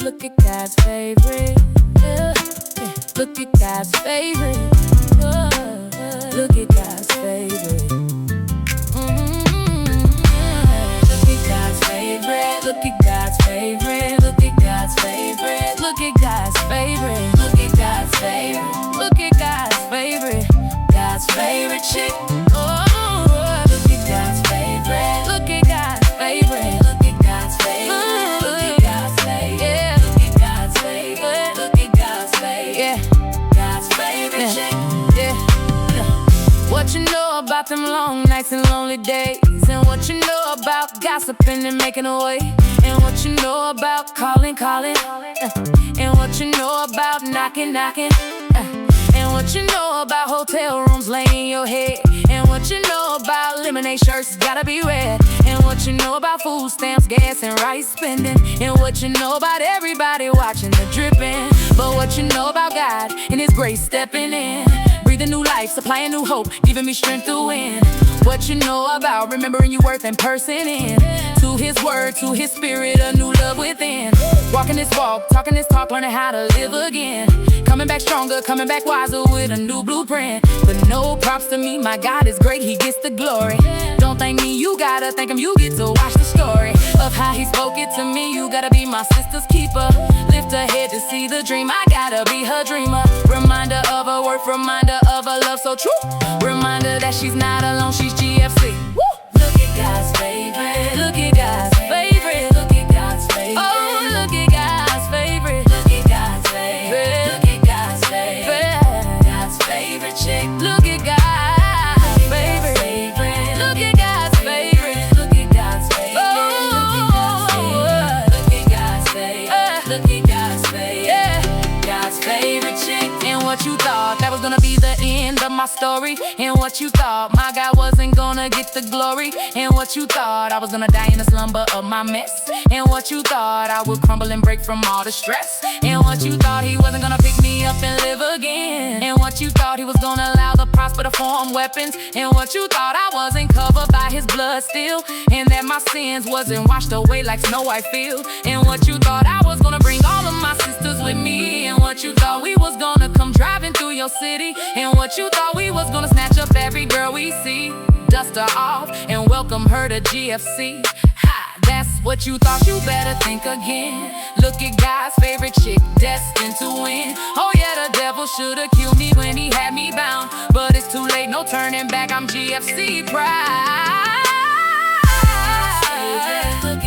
Look at God's favorite. Yeah. Look at God's favorite. Look at God's favorite. Look at God's favorite. Look at God's favorite. Look at God's favorite. Look at God's favorite. Look at God's favorite. Look at God's favorite. God's favorite chick. Oh, look at God's favorite. Look at God's favorite. Look at God's favorite. Look at God's favorite. Yeah. Look at God's favorite. Look at God's favorite. Yeah. God's favorite chick. Yeah. What you know about them long nights and lonely days? And what you know about gossiping and making a way? And what you know about calling. And what you know about knocking. And what you know about hotel rooms laying in your head? And what you know about lemonade shirts gotta be red? And what you know about food stamps, gas, and rice spending? And what you know about everybody watching the dripping? But what you know about God and His grace stepping in, breathing new life, supplying new hope, giving me strength to win. What you know about remembering your worth and person in, to His word, to His spirit, a new love within. Walking this walk, talking this talk, learning how to live again. Coming back stronger, coming back wiser with a new blueprint. But no props to me, my God is great, He gets the glory. Don't thank me, you gotta thank Him, you get to watch the story of how He spoke it to me. You gotta be my sister's keeper. Lift her head to see the dream, I gotta be her dreamer. Reminder of her worth, reminder of her love so true. Reminder that she's not alone, she's GFC. Woo! Look at God's favorite. Look at God's favorite. Look at God's favorite. Oh, look at God's favorite. Look at God's favorite. Look at God's favorite. God's favorite chick. Look at God's favorite. Look at God's favorite. Look at God's favorite. Oh, look at God's favorite. Look at God's favorite. God's favorite chick. And what you thought that was gonna be the end of my story? And what you thought my God wasn't gonna get the glory? And what you thought I was gonna die in the slumber of my mess? And what you thought I would crumble and break from all the stress? And what you thought He wasn't gonna pick me up and live again? And what you thought He was gonna allow the prosper to form weapons? And what you thought I wasn't covered by His blood still? And that my sins wasn't washed away like snow white field? And what you thought I was gonna bring all of my sisters with me? And what you thought we was gonna come driving through your city? And what you thought we was gonna snatch up every girl we see, dust her off and welcome her to GFC? Ha, that's what you thought, you better think again. Look at God's favorite chick, destined to win. Oh yeah, the devil should've killed me when he had me bound, but it's too late, no turning back, I'm GFC pride. Look